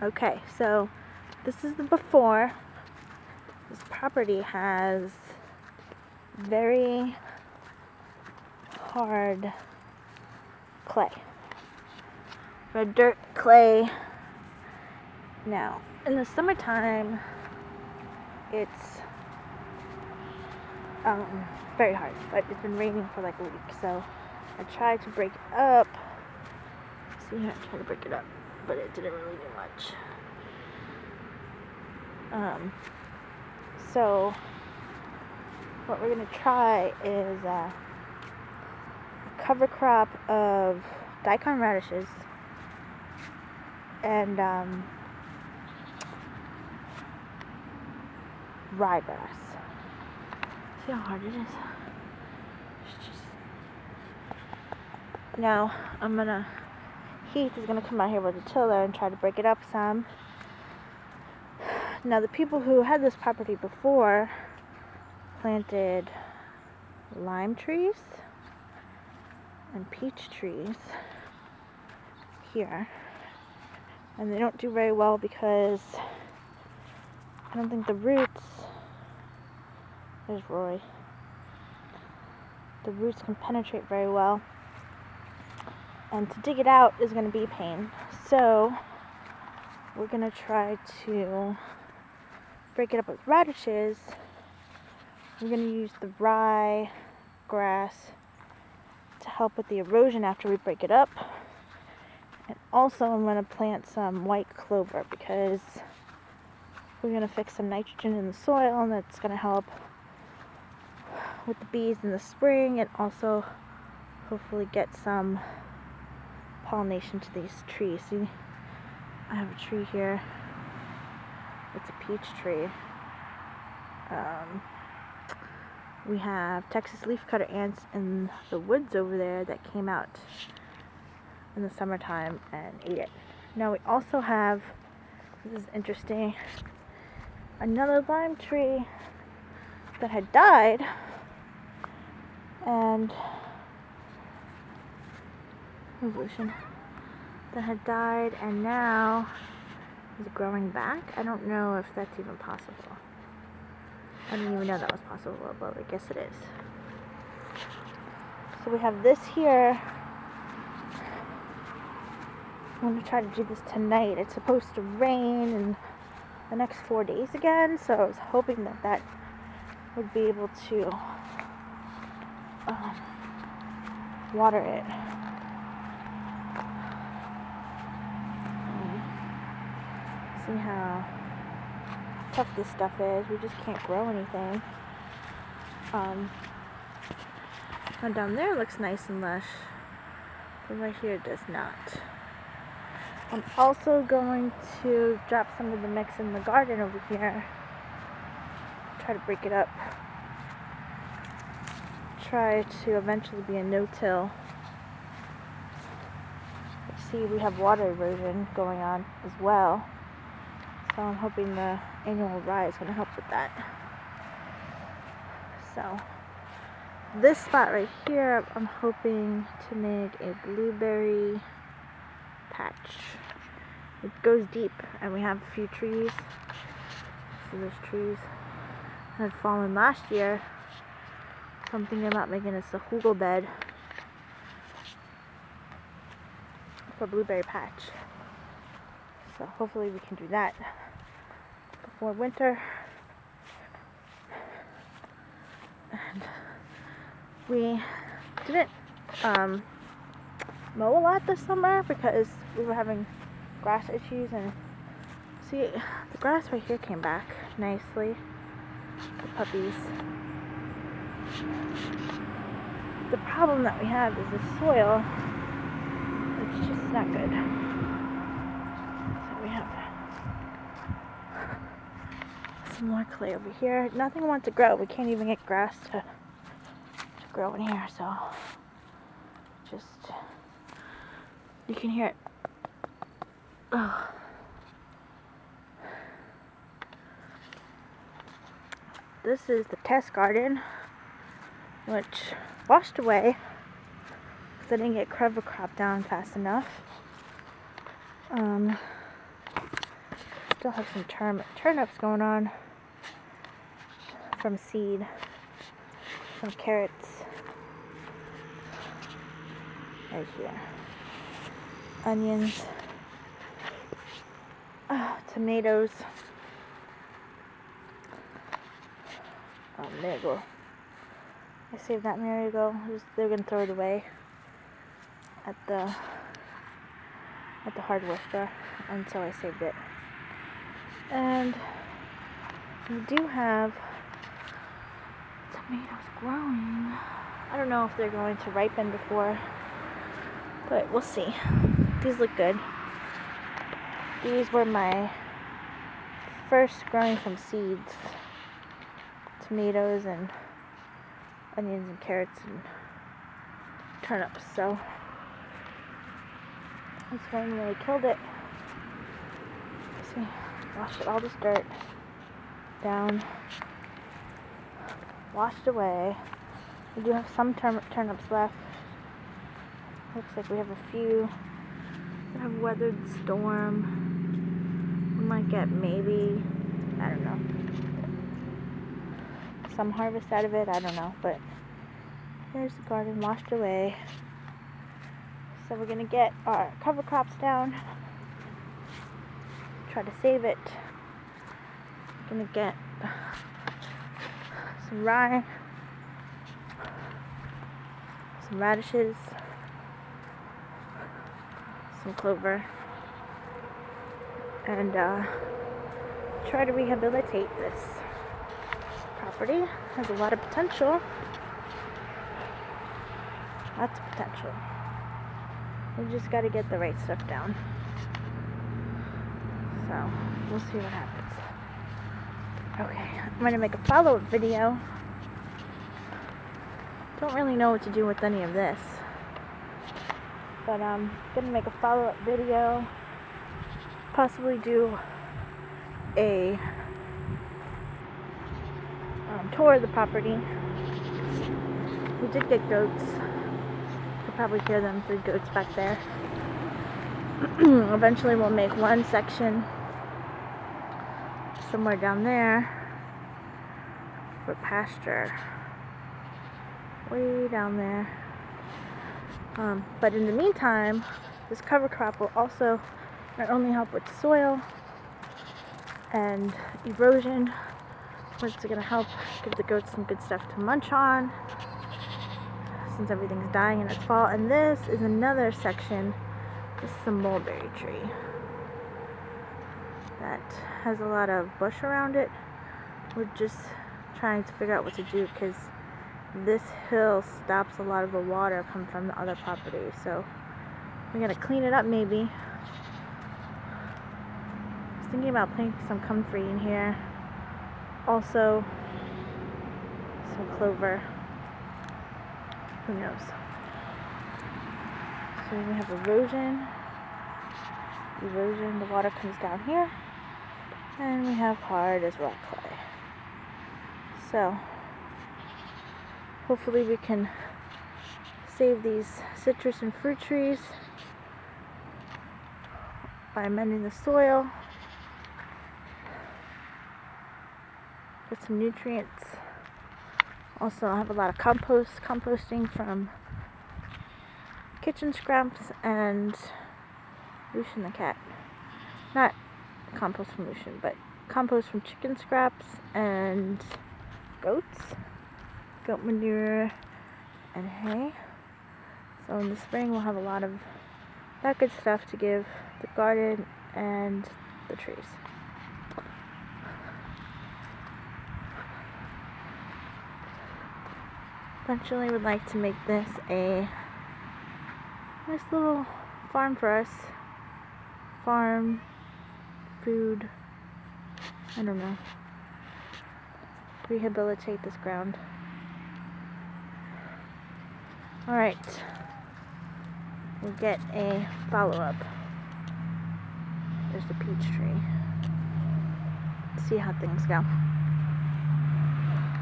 Okay, so this is the before. This property has very hard clay. Red dirt, clay. Now, in the summertime, it's very hard, but it's been raining for like a week, so I tried to break it up. See here, I tried to break it up, but it didn't really do much. So what we're gonna try is a cover crop of daikon radishes and ryegrass. See how hard it is? Now Heath is gonna come out here with a tiller and try to break it up some. Now the people who had this property before planted lime trees and peach trees here, and they don't do very well because I don't think the roots, there's Roy, the roots can penetrate very well, and to dig it out is going to be a pain. So we're going to try to break it up with radishes. We're going to use the rye grass to help with the erosion after we break it up. And also I'm going to plant some white clover because we're going to fix some nitrogen in the soil, and that's going to help with the bees in the spring, and also hopefully get some pollination to these trees. See, I have a tree here. It's a peach tree. We have Texas leafcutter ants in the woods over there that came out in the summertime and ate it. Now we also have, this is interesting, another lime tree that had died, and evolution, that had died and now is growing back. I don't know if that's even possible. I didn't even know that was possible, but I guess it is. So we have this here. I'm going to try to do this tonight. It's supposed to rain in the next 4 days again, so I was hoping that that would be able to water it. See how tough this stuff is. We just can't grow anything. And down there looks nice and lush, but right here it does not. I'm also going to drop some of the mix in the garden over here. Try to break it up. Try to eventually be a no-till. See, we have water erosion going on as well. So I'm hoping the annual rye is going to help with that. So this spot right here, I'm hoping to make a blueberry patch. It goes deep, and we have a few trees. See, those trees had fallen last year. So I'm thinking about making this a hugel bed for blueberry patch. So hopefully we can do that before winter. And we didn't mow a lot this summer because we were having grass issues, and see, the grass right here came back nicely. The puppies. The problem that we have is the soil. It's just not good. So we have some more clay over here. Nothing wants to grow. We can't even get grass to grow in here, so just, you can hear it. Ugh. This is the test garden, which washed away because I didn't get cover crop down fast enough. still have some turnips going on from seed, some carrots, right here, onions, tomatoes, marigold. I saved that marigold. They're gonna throw it away at the hardware store, and so I saved it. And we do have tomatoes growing. I don't know if they're going to ripen before, but we'll see. These look good. These were my first growing from seeds. Tomatoes and onions and carrots and turnips. So this rain really killed it. See, washed all this dirt down, washed away. We do have some turnips left. Looks like we have a few that have weathered the storm. We might get maybe, I don't know, some harvest out of it, I don't know, but here's the garden washed away. So we're gonna get our cover crops down, try to save it. Gonna get some rye, some radishes, some clover, and try to rehabilitate this property. Has a lot of potential. Lots of potential. We just got to get the right stuff down. So we'll see what happens. Okay, I'm going to make a follow-up video. Don't really know what to do with any of this, but I'm going to make a follow-up video. Possibly do a tour of the property. We did get goats. You'll probably hear them, 3 goats back there. Eventually we'll make one section somewhere down there for pasture. Way down there. But in the meantime, this cover crop will also not only help with soil and erosion, but it's going to help give the goats some good stuff to munch on since everything's dying in its fall. And this is another section. This is a mulberry tree that has a lot of bush around it. We're just trying to figure out what to do because this hill stops a lot of the water coming from the other property. So we're going to clean it up maybe. I was thinking about planting some comfrey in here. Also, some clover. Who knows? So we have erosion. The water comes down here. And we have hard as rock clay. So, hopefully we can save these citrus and fruit trees by amending the soil. Get some nutrients. Also, I have a lot of composting from kitchen scraps and Lucian the cat. Not compost from Lucian, but compost from chicken scraps and goats, goat manure, and hay. So in the spring we'll have a lot of that good stuff to give the garden and the trees. Eventually would like to make this a nice little farm for us. Farm, food, I don't know. Rehabilitate this ground. Alright. We'll get a follow-up. There's the peach tree. See how things go.